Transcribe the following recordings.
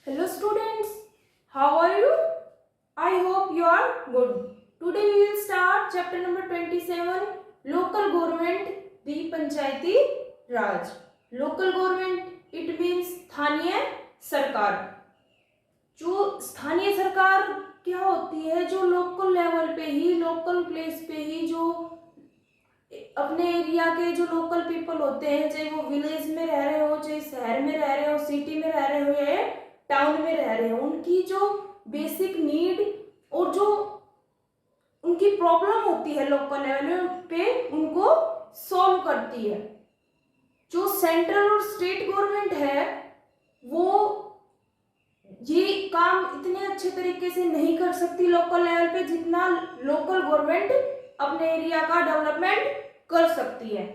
Hello students, how are you? I hope you are good. Today we will start chapter number 27, Local Government, the Panchayati Raj. Local Government, it means स्थानीय सरकार. जो स्थानीय सरकार क्या होती है, जो लोकल लेवल पे ही, लोकल प्लेस पे ही जो अपने एरिया के जो लोकल पीपल होते हैं, चाहे वो विलेज में रह रहे हो, चाहे शहर में रह रहे हो, सिटी में रह रहे हो या टाउन में रह रहे हो, उनकी जो बेसिक नीड और जो उनकी प्रॉब्लम होती है लोकल लेवल पे, उनको सॉल्व करती है. जो सेंट्रल और स्टेट गवर्नमेंट है वो ये काम इतने अच्छे तरीके से नहीं कर सकती लोकल लेवल पे जितना लोकल गवर्नमेंट अपने एरिया का डेवलपमेंट कर सकती है.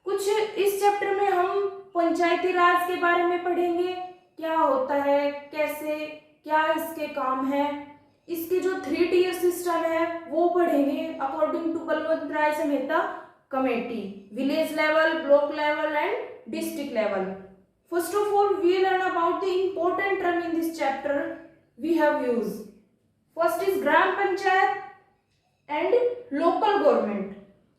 कुछ इस चैप्टर में हम पंचायती राज के बारे में पढ़ेंगे, क्या होता है, कैसे, क्या इसके काम है, इसके जो 3 टियर सिस्टम है वो पढ़ेंगे अकॉर्डिंग टू बलवंत राय संहिता committee, village level, block level and district level. First of all, we learn about the important term in this chapter we have used. First is gram panchayat and local government.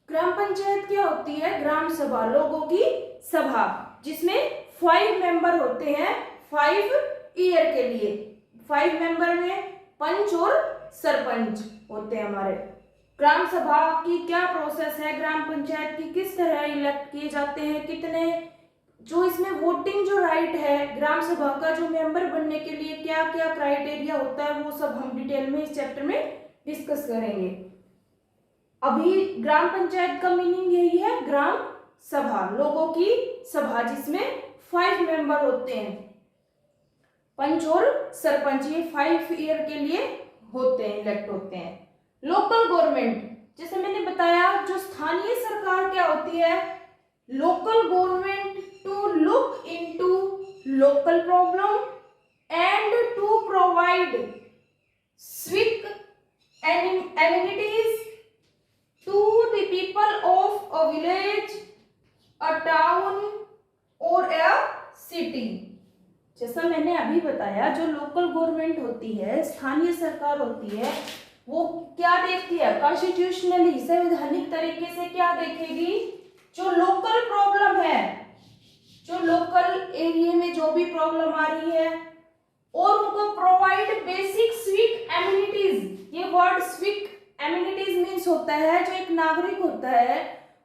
Gram panchayat क्या होती है? ग्राम सभा, लोगों की सभा, जिसमें 5 मेंबर होते हैं 5 ईयर के लिए. 5 मेंबर में पंच और सरपंच होते हैं हमारे. ग्राम सभा की क्या प्रोसेस है, ग्राम पंचायत की किस तरह इलेक्ट किए जाते हैं, कितने, जो इसमें वोटिंग जो राइट है, ग्राम सभा का जो मेंबर बनने के लिए क्या क्या क्राइटेरिया होता है, वो सब हम डिटेल में इस चैप्टर में डिस्कस करेंगे. अभी ग्राम पंचायत का मीनिंग यही है, ग्राम सभा, लोगों की सभा, जिसमें 5 मेंबर होते हैं, पंच और सरपंच, ये 5 ईयर के लिए होते हैं, इलेक्ट होते हैं. लोकल गवर्नमेंट, जैसे मैंने बताया, जो स्थानीय सरकार क्या होती है, local government to look into local problem and to provide civic amenities to the people of a village, a town or a city. जैसा मैंने अभी बताया, जो लोकल गवर्नमेंट होती है, स्थानीय सरकार होती है, वो क्या देखती है, कॉन्स्टिट्यूशनली, संवैधानिक तरीके से क्या देखेगी, जो लोकल प्रॉब्लम है, जो लोकल एरिया में जो भी प्रॉब्लम आ रही है, और उनको प्रोवाइड बेसिक सिविक एमिनिटीज. ये वर्ड सिविक एमिनिटीज मीन्स होता है, जो एक नागरिक होता है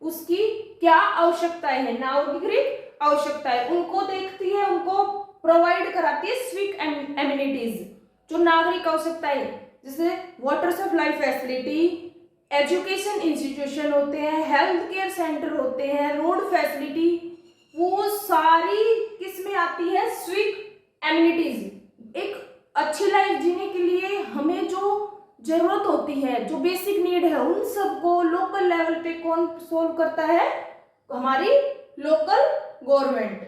उसकी क्या आवश्यकताएं है, नागरिक आवश्यकताएं, उनको देखती है, उनको प्रोवाइड कराती है सिविक एमिनिटीज, जो नागरिक आवश्यकताएं, जैसे water supply facility, education institution होते हैं, हेल्थ केयर सेंटर होते हैं, रोड फैसिलिटी, वो सारी किस में आती है, सिविक एमिनिटीज. एक अच्छी लाइफ जीने के लिए हमें जो जरूरत होती है, जो बेसिक नीड है, उन सबको लोकल लेवल पे कौन सोल्व करता है, हमारी लोकल गवर्नमेंट.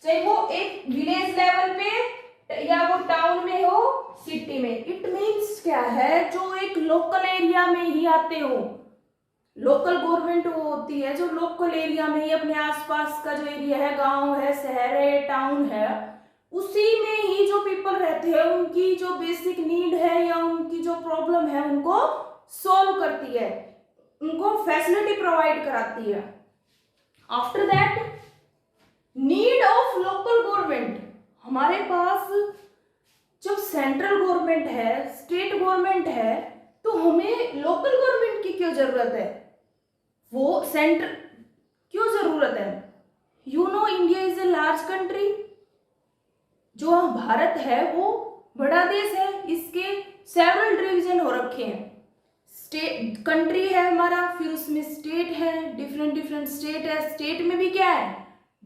चाहे वो एक विलेज लेवल पे या वो टाउन में हो, सिटी में. इट मीन्स क्या है, जो एक लोकल एरिया में ही आते हो. लोकल गवर्नमेंट वो होती है जो लोकल एरिया में ही, अपने आसपास का जो एरिया है, गांव है, शहर है, टाउन है, उसी में ही जो पीपल रहते हैं, उनकी जो बेसिक नीड है या उनकी जो प्रॉब्लम है, उनको सॉल्व करती है, उनको फैसिलिटी प्रोवाइड कराती है. After that, need of local government. हमारे पास जब सेंट्रल गवर्नमेंट है, स्टेट गवर्नमेंट है, तो हमें लोकल गवर्नमेंट की क्यों जरूरत है, वो सेंटर क्यों जरूरत है. You know, India is a large country. जो भारत है वो बड़ा देश है, इसके सेवरल डिवीजन हो रखे हैं. स्टेट कंट्री है हमारा, फिर उसमें स्टेट है, डिफरेंट डिफरेंट स्टेट है. स्टेट में भी क्या है,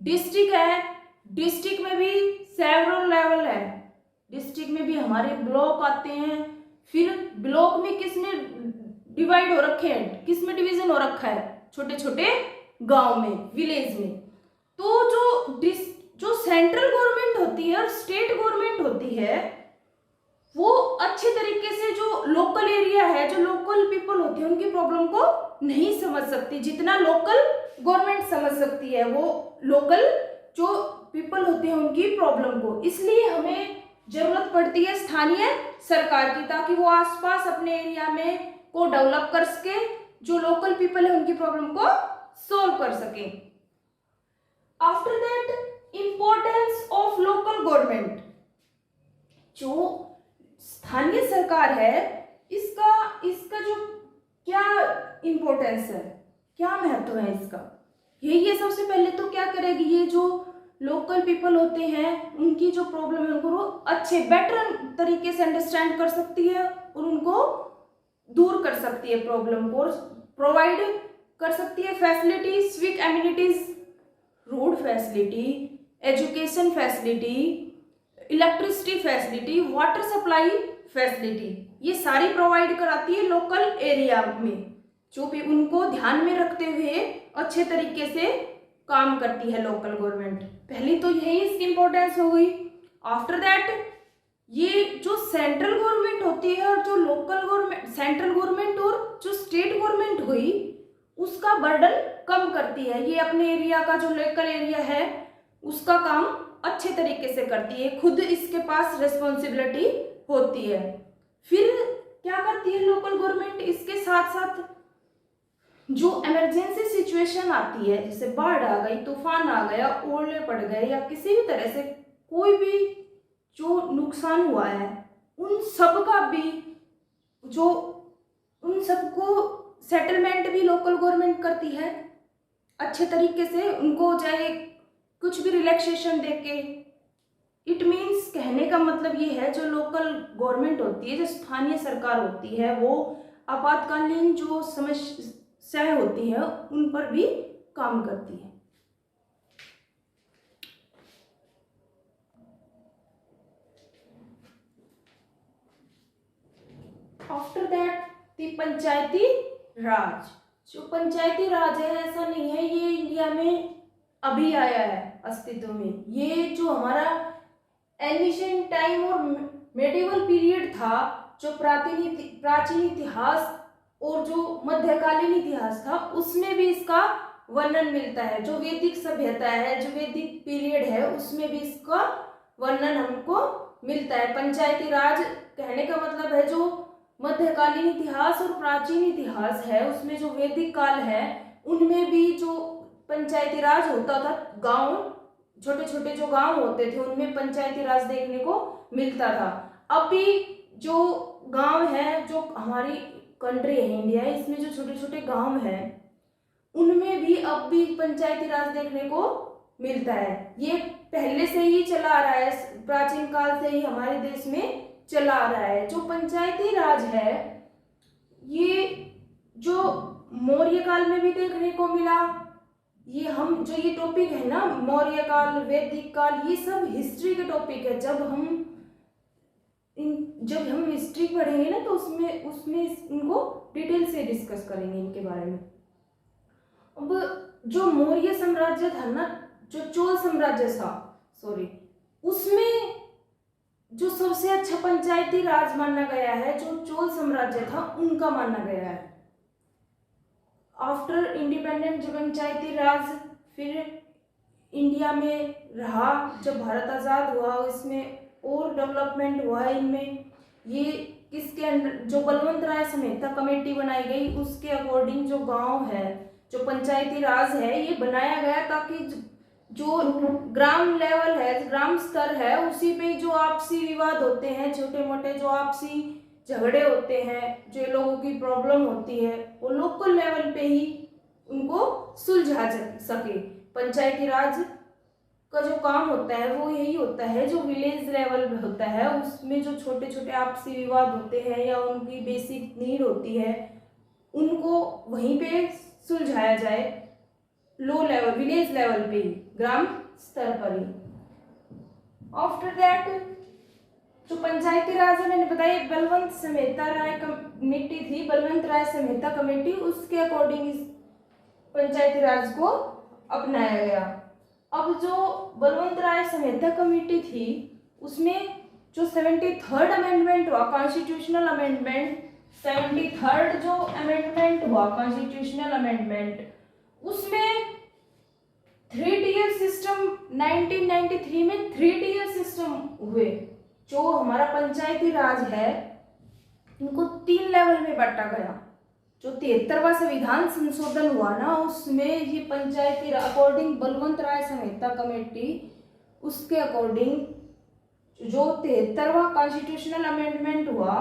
डिस्ट्रिक्ट है, डिस्ट्रिक्ट में भी सेवरल लेवल है, डिस्ट्रिक्ट में भी हमारे ब्लॉक आते हैं. फिर ब्लॉक में किसने डिवाइड हो रखे हैं, किसमें डिवीजन हो रखा है, छोटे छोटे गांव में, विलेज में. तो जो सेंट्रल गवर्नमेंट होती है और स्टेट गवर्नमेंट होती है, वो अच्छे तरीके से जो लोकल एरिया है, जो लोकल पीपल होती है, उनकी प्रॉब्लम को नहीं समझ सकती जितना लोकल गवर्नमेंट समझ सकती है. वो लोकल जो पीपल होते हैं उनकी प्रॉब्लम को, इसलिए हमें जरूरत पड़ती है स्थानीय सरकार की, ताकि वो आसपास अपने एरिया में को डेवलप कर सके, जो लोकल पीपल है उनकी प्रॉब्लम को सॉल्व कर सके। After that importance of local government, जो स्थानीय सरकार है इसका जो क्या इंपॉर्टेंस है, क्या महत्व है इसका, ये सबसे पहले तो क्या करेगी, ये जो लोकल पीपल होते हैं उनकी जो प्रॉब्लम है उनको वो अच्छे बेटर तरीके से अंडरस्टैंड कर सकती है और उनको दूर कर सकती है, प्रॉब्लम को प्रोवाइड कर सकती है facility, civic amenities, road facility, education facility, electricity facility, water supply facility, ये सारी प्रोवाइड कराती है लोकल एरिया में, जो भी उनको ध्यान में रखते हुए अच्छे तरीके से काम करती है लोकल गवर्नमेंट। पहली तो यही इसकी इंपॉर्टेंस हो गई। आफ्टर दैट ये जो सेंट्रल गवर्नमेंट होती है और जो लोकल गवर्नमेंट, सेंट्रल गवर्नमेंट और जो स्टेट गवर्नमेंट हुई, उसका बर्डन कम करती है, ये अपने एरिया का जो लोकल एरिया है उसका काम अच्छे तरीके से करती है, खुद इसके पास रिस्पॉन्सिबिलिटी होती है। फिर क्या करती है लोकल गवर्नमेंट, इसके साथ साथ जो इमरजेंसी सिचुएशन आती है, जैसे बाढ़ आ गई, तूफान आ गया, ओले पड़ गए या किसी भी तरह से कोई भी जो नुकसान हुआ है, उन सब का भी जो उन सबको सेटलमेंट भी लोकल गवर्नमेंट करती है अच्छे तरीके से, उनको चाहे कुछ भी रिलैक्सेशन देके। इट मीन्स कहने का मतलब ये है, जो लोकल गवर्नमेंट होती है, जो स्थानीय सरकार होती है, वो आपातकालीन जो समस्याएं होती है उन पर भी काम करती है। आफ्टर दैट दी पंचायती राज, जो पंचायती राज है ऐसा नहीं है ये इंडिया में अभी आया है अस्तित्व में, ये जो हमारा एंशिएंट टाइम और मेडिवल पीरियड था, जो प्राचीन इतिहास और जो मध्यकालीन इतिहास था, उसमें भी इसका वर्णन मिलता है। जो वैदिक सभ्यता है, जो वैदिक पीरियड है, उसमें भी इसका वर्णन हमको मिलता है। पंचायती राज कहने का मतलब है जो मध्यकालीन इतिहास और प्राचीन इतिहास है, उसमें जो वैदिक काल है उनमें भी जो पंचायती राज होता था, गांव, छोटे छोटे जो गांव होते थे उनमें पंचायती राज देखने को मिलता था। अभी जो गांव है, जो हमारी कंट्री है इंडिया, इसमें जो छोटे छोटे गांव है उनमें भी अब भी पंचायती राज देखने को मिलता है। ये पहले से ही चला आ रहा है, प्राचीन काल से ही हमारे देश में चला आ रहा है। जो पंचायती राज है ये जो मौर्य काल में भी देखने को मिला, ये हम जो ये टॉपिक है ना, मौर्य काल, वैदिक काल, ये सब हिस्ट्री के टॉपिक है। जब हम हिस्ट्री पढ़ेंगे ना तो उसमें इनको डिटेल से डिस्कस करेंगे इनके बारे में। अब जो मौर्य साम्राज्य था ना, जो चोल साम्राज्य था, उसमें जो सबसे अच्छा पंचायती राज माना गया है, जो चोल साम्राज्य था उनका माना गया है। आफ्टर इंडिपेंडेंट जो पंचायती राज फिर इंडिया में रहा, जब भारत आज़ाद हुआ इसमें और डेवलपमेंट हुआ है इनमें। ये किसके अंडर, जो बलवंत राय संहिता कमेटी बनाई गई उसके अकॉर्डिंग जो गांव है, जो पंचायती राज है, ये बनाया गया ताकि जो ग्राम लेवल है, ग्राम स्तर है, उसी पे जो आपसी विवाद होते हैं, छोटे मोटे जो आपसी झगड़े होते हैं, जो लोगों की प्रॉब्लम होती है, वो लोकल लेवल पे ही उनको सुलझा सके। पंचायती राज का जो काम होता है वो यही होता है, जो विलेज लेवल पे होता है, उसमें जो छोटे छोटे आपसी विवाद होते हैं या उनकी बेसिक नीड होती है उनको वहीं पे सुलझाया जाए, लो लेवल, विलेज लेवल पे ही, ग्राम स्तर पर ही। आफ्टर दैट जो पंचायती राज है मैंने बताया, बलवंत संहिता राय कमेटी थी, बलवंत राय संहिता कमेटी, उसके अकॉर्डिंग इस पंचायती राज को अपनाया गया। अब जो बलवंत राय संहिता कमेटी थी उसमें जो 73rd अमेंडमेंट हुआ, कॉन्स्टिट्यूशनल अमेंडमेंट, 73rd जो अमेंडमेंट हुआ कॉन्स्टिट्यूशनल अमेंडमेंट, उसमें 3 टीयर सिस्टम 1993 में 3 टीयर सिस्टम हुए। जो हमारा पंचायती राज है इनको 3 लेवल में बांटा गया। जो 73वां संविधान संशोधन हुआ ना, उसमें ये पंचायती अकॉर्डिंग बलवंत राय संहिता कमेटी, उसके अकॉर्डिंग जो 73वां कॉन्स्टिट्यूशनल अमेंडमेंट हुआ,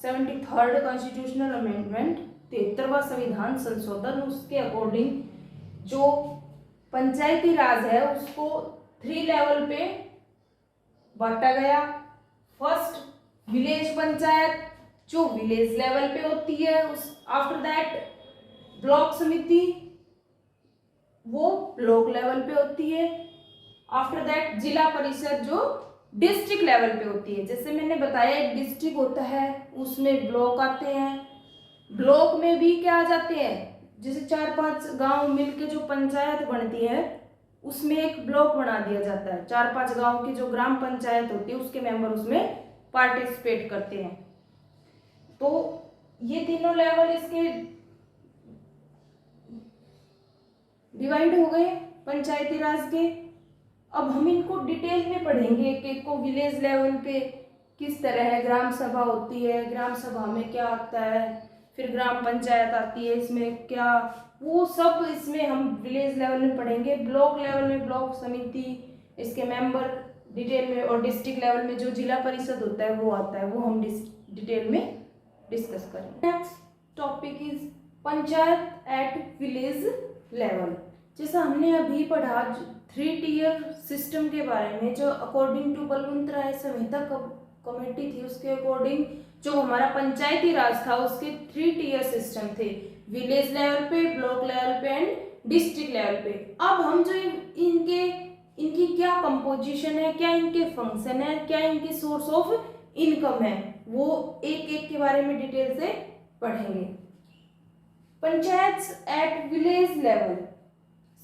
73rd कॉन्स्टिट्यूशनल अमेंडमेंट, 73वां संविधान संशोधन, उसके अकॉर्डिंग जो पंचायती राज है उसको 3 लेवल पे बांटा गया। फर्स्ट विलेज पंचायत जो विलेज लेवल पे होती है, उस आफ्टर दैट ब्लॉक समिति वो ब्लॉक लेवल पे होती है, आफ्टर दैट जिला परिषद जो डिस्ट्रिक्ट लेवल पे होती है। जैसे मैंने बताया एक डिस्ट्रिक्ट होता है उसमें ब्लॉक आते हैं, ब्लॉक में भी क्या आ जाते हैं, जैसे 4-5 गांव मिलके जो पंचायत बनती है उसमें एक ब्लॉक बना दिया जाता है। 4-5 गांव की जो ग्राम पंचायत होती है उसके मेंबर उसमें पार्टिसिपेट करते हैं। तो ये तीनों लेवल इसके डिवाइड हो गए पंचायती राज के। अब हम इनको डिटेल में पढ़ेंगे एक एक को। विलेज लेवल पे किस तरह है, ग्राम सभा होती है, ग्राम सभा में क्या आता है, फिर ग्राम पंचायत आती है, इसमें क्या, वो सब इसमें हम विलेज लेवल में पढ़ेंगे। ब्लॉक लेवल में ब्लॉक समिति, इसके मेंबर डिटेल में, और डिस्ट्रिक्ट लेवल में जो जिला परिषद होता है वो आता है, वो हम डिटेल में डिस्कस करेंगे। Next topic is panchayat at village level. जैसा हमने अभी पढ़ा 3 टीयर सिस्टम के बारे में, जो अकॉर्डिंग टू बलवंत राय संहिता कमेटी थी उसके अकॉर्डिंग जो हमारा पंचायती राज था उसके 3 टीयर सिस्टम थे, विलेज लेवल पे, ब्लॉक लेवल पे एंड डिस्ट्रिक्ट लेवल पे। अब हम जो इनकी क्या कंपोजिशन है, क्या इनके फंक्शन है, क्या इनके सोर्स ऑफ इनकम है, वो एक एक के बारे में डिटेल से पढ़ेंगे। पंचायत एट विलेज लेवल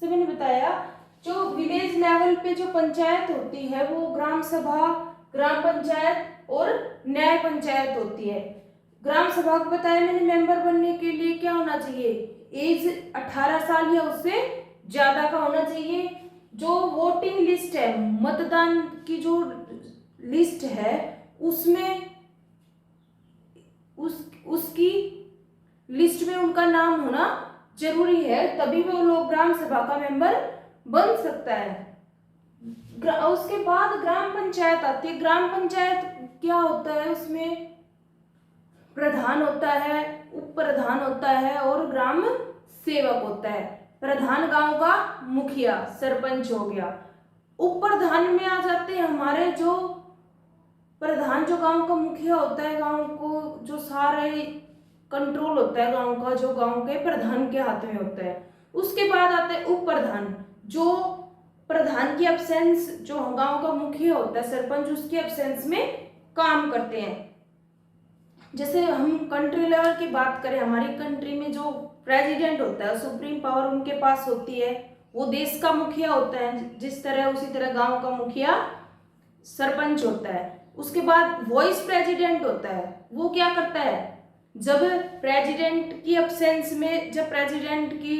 से मैंने बताया जो विलेज लेवल पे जो पंचायत होती है वो ग्राम सभा, ग्राम पंचायत और न्याय पंचायत होती है। ग्राम सभा को बताया मैंने मेंबर बनने के लिए क्या होना चाहिए, एज 18 साल या उससे ज्यादा का होना चाहिए। जो वोटिंग लिस्ट है, मतदान की जो लिस्ट है उसमें उसकी लिस्ट में उनका नाम होना जरूरी है, तभी वो लोग ग्राम सभा का मेंबर बन सकता है। उसके बाद ग्राम पंचायत आती है। ग्राम पंचायत क्या होता है, उसमें प्रधान होता है, उप प्रधान होता है और ग्राम सेवक होता है। प्रधान गांव का मुखिया, सरपंच हो गया। उप प्रधान में आ जाते हैं हमारे जो प्रधान, जो गांव का मुखिया होता है, गांव को जो सारे कंट्रोल होता है गांव का, जो गांव के प्रधान के हाथ में होता है। उसके बाद आते हैं उप प्रधान, जो प्रधान की एब्सेंस, जो गांव का मुखिया होता है सरपंच, उसकी एब्सेंस में काम करते हैं। जैसे हम कंट्री लेवल की बात करें, हमारी कंट्री में जो प्रेसिडेंट होता है, सुप्रीम पावर उनके पास होती है, वो देश का मुखिया होता है जिस तरह, उसी तरह गांव का मुखिया सरपंच होता है। उसके बाद वाइस प्रेसिडेंट होता है, वो क्या करता है, जब प्रेसिडेंट की एब्सेंस में, जब प्रेसिडेंट की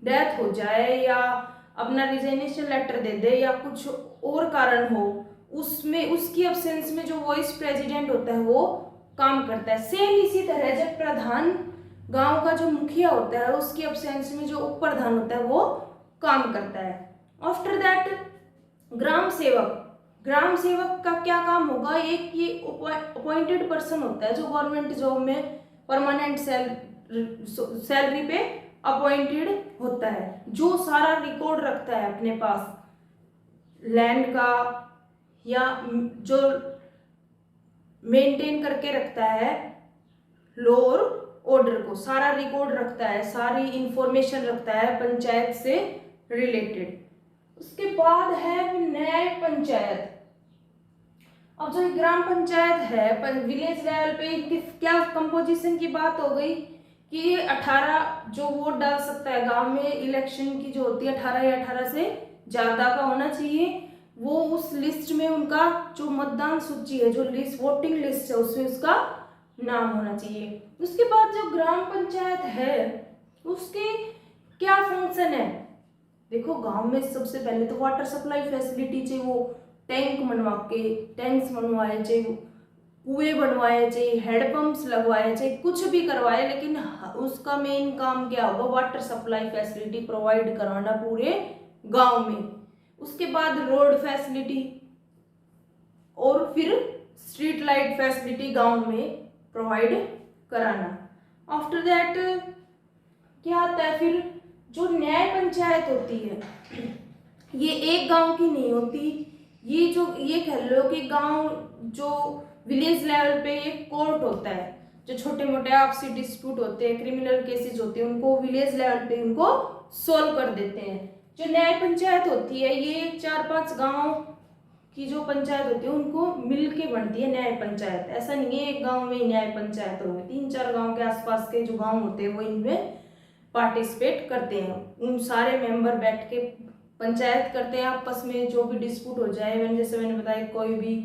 डेथ हो जाए या अपना रिजाइनेशन लेटर दे दे या कुछ और कारण हो, उसमें उसकी एब्सेंस में जो वाइस प्रेसिडेंट होता है वो काम करता है। सेम इसी तरह जब प्रधान, गांव का जो मुखिया होता है, उसकी एब्सेंस में जो उप प्रधान होता है वो काम करता है। आफ्टर दैट ग्राम सेवक, ग्राम सेवक का क्या काम होगा, एक ये अपॉइंटेड पर्सन होता है जो गवर्नमेंट जॉब में परमानेंट सैलरी पे अपॉइंटेड होता है, जो सारा रिकॉर्ड रखता है अपने पास लैंड का, या जो मेंटेन करके रखता है लॉ और ऑर्डर को, सारा रिकॉर्ड रखता है, सारी इंफॉर्मेशन रखता है पंचायत से रिलेटेड। उसके बाद है न्याय पंचायत। अब जो ग्राम पंचायत है विलेज लेवल पे, इनकी क्या कंपोजिशन की बात हो गई कि 18 जो वोट डाल सकता है गांव में, इलेक्शन की जो होती है 18 या 18 से ज्यादा का होना चाहिए। वो उस लिस्ट में उनका जो मतदान सूची है, जो लिस्ट वोटिंग लिस्ट है, उसमें उसका नाम होना चाहिए। उसके बाद जो ग्राम पंचायत है उसके क्या फंक्शन है, देखो गांव में सबसे पहले तो वाटर सप्लाई फैसिलिटी चाहिए, वो टैंक्स बनवाए, चाहे वो कुएं बनवाए, चाहे हेडपंप्स लगवाए, चाहे कुछ भी करवाए, लेकिन उसका मेन काम क्या होगा, वाटर सप्लाई फैसिलिटी प्रोवाइड करवाना पूरे गांव में। उसके बाद रोड फैसिलिटी और फिर स्ट्रीट लाइट फैसिलिटी गांव में प्रोवाइड कराना। आफ्टर दैट क्या आता है फिर, जो न्याय पंचायत होती है, ये एक गांव की नहीं होती, ये कह लो कि गांव जो विलेज लेवल पे एक कोर्ट होता है, जो छोटे मोटे आपसी डिस्प्यूट होते हैं, क्रिमिनल केसेस होते हैं, उनको विलेज लेवल पे उनको सोल्व कर देते हैं। जो न्याय पंचायत होती है, ये 4-5 गांव की जो पंचायत होती है उनको मिल के बनती है न्याय पंचायत। ऐसा नहीं है एक गांव में ही न्याय पंचायत होगी, 3-4 गांव के आसपास के जो गांव होते हैं वो इनमें पार्टिसिपेट करते हैं। उन सारे मेंबर बैठ के पंचायत करते हैं आपस में, जो भी डिस्प्यूट हो जाए, जैसे मैंने बताया कोई भी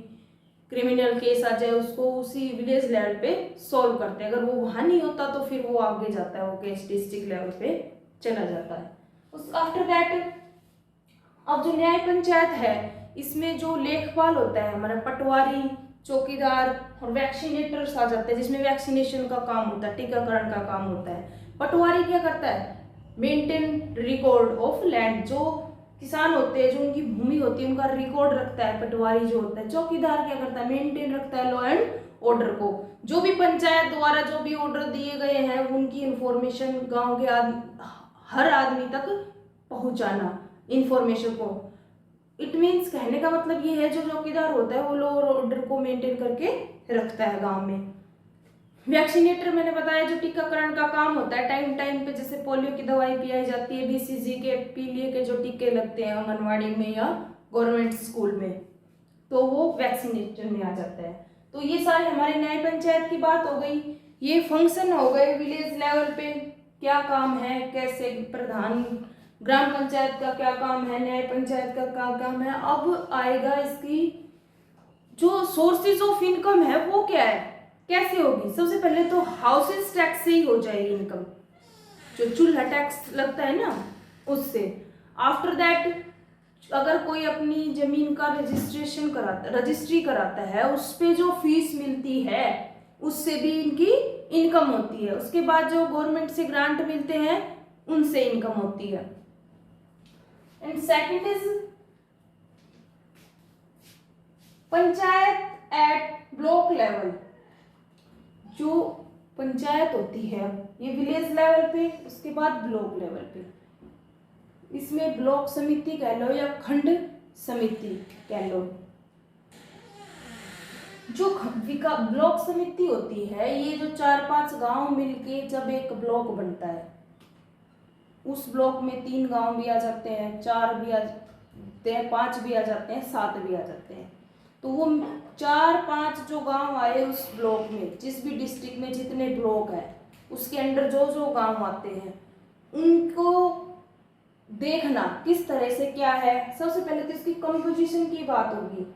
क्रिमिनल केस आ जाए उसको उसी विलेज लेवल पे सॉल्व करते हैं। अगर वो वहाँ नहीं होता तो फिर वो आगे जाता है, वो केस डिस्ट्रिक्ट लेवल पे चला जाता है। उस आफ्टर दैट अब जो न्याय पंचायत है, इसमें जो लेखपाल होता है हमारा, पटवारी, चौकीदार और वैक्सीनेटर्स आ जाते हैं, जिसमें वैक्सीनेशन का काम होता है, टीकाकरण का काम होता है। पटवारी क्या करता है, मेंटेन रिकॉर्ड ऑफ लैंड, जो किसान होते हैं, जो उनकी भूमि होती है उनका रिकॉर्ड रखता है पटवारी जो होता है। चौकीदार क्या करता है, मेंटेन रखता है लॉ एंड ऑर्डर को, जो भी पंचायत द्वारा जो भी ऑर्डर दिए गए हैं उनकी इंफॉर्मेशन गांव के हर आदमी तक पहुंचाना इंफॉर्मेशन को। इट मीन्स कहने का मतलब ये है, जो चौकीदार होता है वो लॉ और ऑर्डर को मेंटेन करके रखता है गांव में। वैक्सीनेटर मैंने बताया जो टीकाकरण का काम होता है, टाइम टाइम पे जैसे पोलियो की दवाई पिलाई जाती है, बीसीजी के पीलिया के जो टीके लगते हैं आंगनवाड़ी में या गवर्नमेंट स्कूल में, तो वो वैक्सीनेटर में आ जाता है। तो ये सारे हमारे न्याय पंचायत की बात हो गई, ये फंक्शन हो गए विलेज लेवल पे क्या काम है, कैसे प्रधान ग्राम पंचायत का क्या काम है, न्याय पंचायत का क्या काम है। अब आएगा इसकी जो सोर्सेज ऑफ इनकम है वो क्या है, कैसे होगी। सबसे पहले तो हाउसेस टैक्स से ही हो जाएगी इनकम, जो चूल्हा टैक्स लगता है ना उससे। आफ्टर दैट अगर कोई अपनी जमीन का रजिस्ट्री कराता है, उस पे जो फीस मिलती है उससे भी इनकी इनकम होती है। उसके बाद जो गवर्नमेंट से ग्रांट मिलते हैं उनसे इनकम होती है। And second is panchayat at block level. जो पंचायत होती है ये विलेज लेवल पे, उसके बाद ब्लॉक लेवल पे, इसमें ब्लॉक समिति कह लो या खंड समिति कह लो। जो ब्लॉक समिति होती है, ये जो 4-5 गांव मिलके जब एक ब्लॉक बनता है, उस ब्लॉक में 3 गांव भी आ जाते हैं, 4 भी आ जाते हैं, 5 भी आ जाते हैं, 7 भी आ जाते हैं। तो वो 4-5 जो गांव आए उस ब्लॉक में, जिस भी डिस्ट्रिक्ट में जितने ब्लॉक है उसके अंडर जो जो गांव आते हैं उनको देखना किस तरह से क्या है। सबसे पहले तो इसकी कंपोजिशन की बात होगी।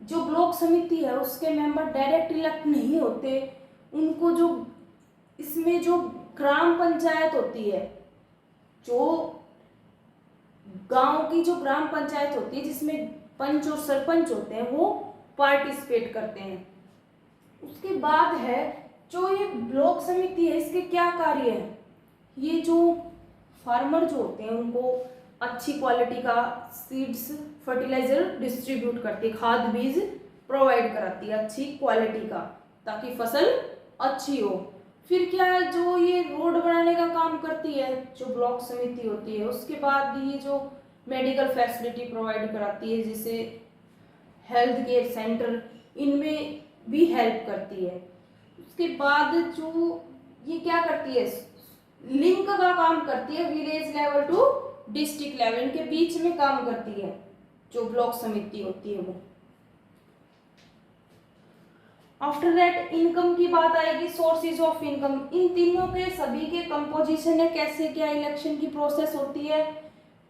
जो ब्लॉक समिति है उसके मेंबर डायरेक्ट इलेक्ट नहीं होते, उनको जो इसमें जो ग्राम पंचायत होती है, जो गांव की जो ग्राम पंचायत होती है जिसमें पंच और सरपंच होते हैं, वो पार्टिसिपेट करते हैं। उसके बाद है जो ये ब्लॉक समिति है, इसके क्या कार्य है। ये जो फार्मर जो होते हैं उनको अच्छी क्वालिटी का सीड्स फर्टिलाइजर डिस्ट्रीब्यूट करती है, खाद बीज प्रोवाइड कराती है अच्छी क्वालिटी का, ताकि फसल अच्छी हो। फिर क्या है, जो ये रोड बनाने का काम करती है जो ब्लॉक समिति होती है। उसके बाद ये जो मेडिकल फैसिलिटी प्रोवाइड कराती है, जैसे हेल्थ केयर सेंटर, इनमें भी हेल्प करती है। उसके बाद जो ये क्या करती है, लिंक का काम करती है, village level to district level, इनके बीच में काम करती है जो ब्लॉक समिति होती है वो। आफ्टर दैट इनकम की बात आएगी, सोर्सेज ऑफ इनकम। इन तीनों के सभी के कंपोजिशन है, कैसे क्या इलेक्शन की प्रोसेस होती है,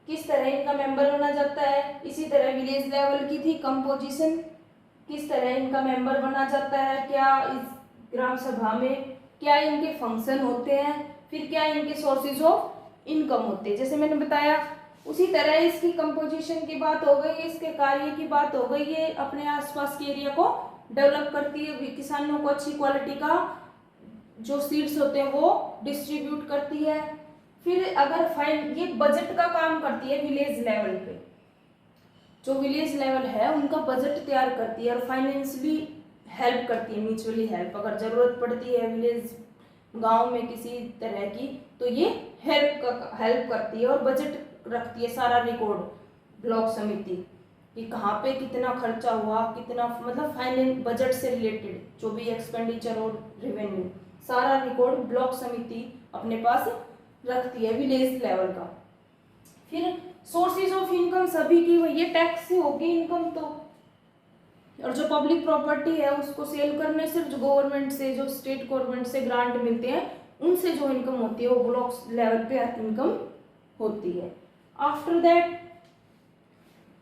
किस तरह इनका मेंबर बना जाता है। इसी तरह विलेज लेवल की थी कंपोजिशन, किस तरह इनका मेंबर बना जाता है, क्या इस ग्राम सभा में क्या इनके फंक्शन होते हैं, फिर क्या इनके सोर्सेज ऑफ इनकम होते हैं। जैसे मैंने बताया उसी तरह इसकी कंपोजिशन की बात हो गई, इसके कार्य की बात हो गई, ये अपने आसपास के एरिया को डेवलप करती है, किसानों को अच्छी क्वालिटी का जो सीड्स होते हैं वो डिस्ट्रीब्यूट करती है। फिर अगर फाइन ये बजट का काम करती है विलेज लेवल पे, जो विलेज लेवल है उनका बजट तैयार करती है और फाइनेंशियली हेल्प करती है, म्यूचुअली हेल्प, अगर जरूरत पड़ती है विलेज गांव में किसी तरह की तो ये हेल्प करती है और बजट रखती है, सारा रिकॉर्ड ब्लॉक समिति कि कहाँ पे कितना खर्चा हुआ, कितना मतलब फाइनेंस बजट से रिलेटेड जो भी एक्सपेंडिचर और रेवेन्यू सारा रिकॉर्ड ब्लॉक समिति अपने पास रखती है विलेज लेवल का। फिर सोर्सेज ऑफ इनकम सभी की वही टैक्स से होगी इनकम तो, और जो पब्लिक प्रॉपर्टी है उसको सेल करने से जो गवर्नमेंट से, जो स्टेट गवर्नमेंट से ग्रांट मिलते हैं उनसे जो इनकम होती है वो ब्लॉक लेवल पे इनकम होती है। After that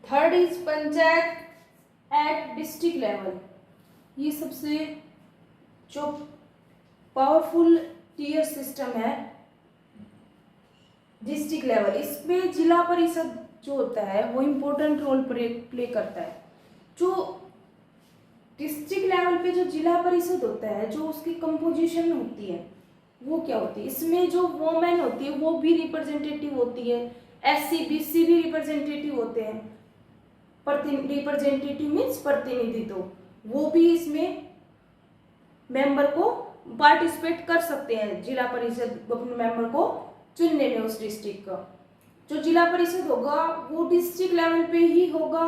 third is panchayat at district level. ये सबसे जो पावरफुल टीयर सिस्टम है डिस्ट्रिक्ट लेवल, इसमें जिला परिषद जो होता है वो इम्पोर्टेंट रोल प्ले करता है। जो डिस्ट्रिक्ट लेवल पे जो जिला परिषद होता है, जो उसकी कंपोजिशन होती है वो क्या होती है, इसमें जो वोमेन होती है वो भी रिप्रेजेंटेटिव होती है, SC BC भी रिप्रेजेंटेटिव होते हैं, रिप्रेजेंटेटिव मीन्स प्रतिनिधित्व, वो भी इसमें मेंबर को पार्टिसिपेट कर सकते हैं, जिला परिषद अपने मेंबर को चुनने में उस डिस्ट्रिक्ट का। जो जिला परिषद होगा वो डिस्ट्रिक्ट लेवल पे ही होगा,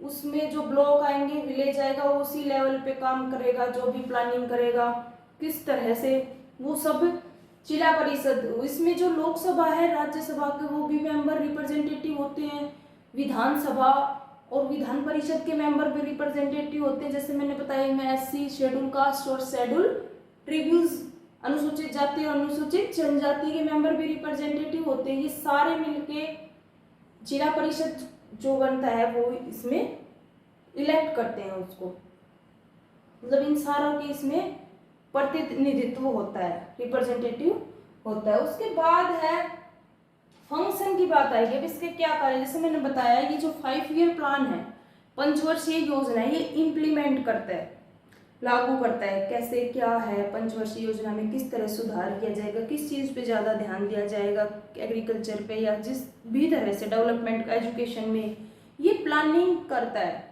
उसमें जो ब्लॉक आएंगे विलेज आएगा वो उसी लेवल पे काम करेगा, जो भी प्लानिंग करेगा किस तरह से वो सब जिला परिषद। इसमें जो लोकसभा है राज्यसभा के वो भी मेंबर रिप्रेजेंटेटिव होते हैं, विधानसभा और विधान परिषद के मेंबर भी रिप्रेजेंटेटिव होते हैं। जैसे मैंने बताया मैं SC शेड्यूल कास्ट और शेड्यूल ट्रिब्यूज अनुसूचित जाति और अनुसूचित जनजाति के मेंबर भी रिप्रेजेंटेटिव होते हैं। ये सारे मिलके जिला परिषद जो बनता है वो इसमें इलेक्ट करते हैं उसको, मतलब इन सारों के इसमें प्रतिनिधित्व होता है, रिप्रेजेंटेटिव होता है। उसके बाद है फंक्शन की बात आएगी। अब इसके क्या कार्य, जैसे मैंने बताया ये जो 5 ईयर प्लान है, पंचवर्षीय योजना है, ये इम्प्लीमेंट करता है, लागू करता है, कैसे क्या है पंचवर्षीय योजना में किस तरह सुधार किया जाएगा, किस चीज़ पे ज़्यादा ध्यान दिया जाएगा, एग्रीकल्चर पे या जिस भी तरह से डेवलपमेंट का एजुकेशन में, ये प्लानिंग करता है।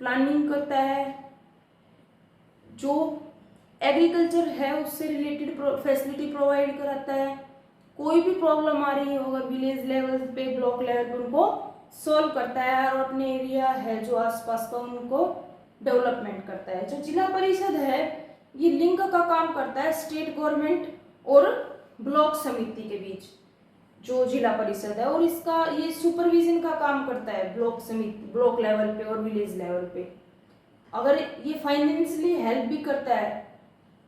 प्लानिंग करता है जो एग्रीकल्चर है उससे रिलेटेड फैसिलिटी प्रोवाइड कराता है, कोई भी प्रॉब्लम आ रही होगा विलेज लेवल पे ब्लॉक लेवल पे उनको सॉल्व करता है और अपने एरिया है जो आसपास का उनको डेवलपमेंट करता है। जो जिला परिषद है ये लिंक का काम करता है स्टेट गवर्नमेंट और ब्लॉक समिति के बीच, जो जिला परिषद है, और इसका ये सुपरविजन का काम करता है ब्लॉक समिति, ब्लॉक लेवल पे और विलेज लेवल पे। अगर ये फाइनेंशियली हेल्प भी करता है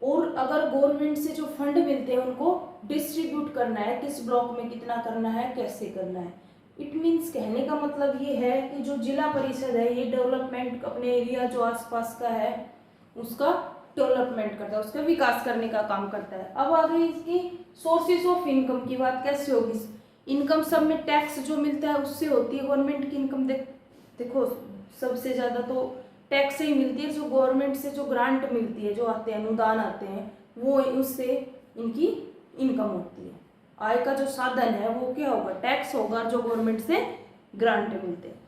और अगर गवर्नमेंट से जो फंड मिलते हैं उनको डिस्ट्रीब्यूट करना है, किस ब्लॉक में कितना करना है, कैसे करना है। इट मीन्स कहने का मतलब ये है कि जो जिला परिषद है ये डेवलपमेंट अपने एरिया जो आसपास का है उसका डेवलपमेंट करता है, उसका विकास करने का काम करता है। अब आ गई इसकी सोर्सेज ऑफ इनकम की बात, कैसे होगी इनकम, सब में टैक्स जो मिलता है उससे होती है गवर्नमेंट की इनकम। देखो सबसे ज़्यादा तो टैक्स से ही मिलती है, जो गवर्नमेंट से जो ग्रांट मिलती है, जो आते हैं अनुदान आते हैं, वो उससे इनकी इनकम होती है। आय का जो साधन है वो क्या होगा, टैक्स होगा जो गवर्नमेंट से ग्रांट मिलते हैं।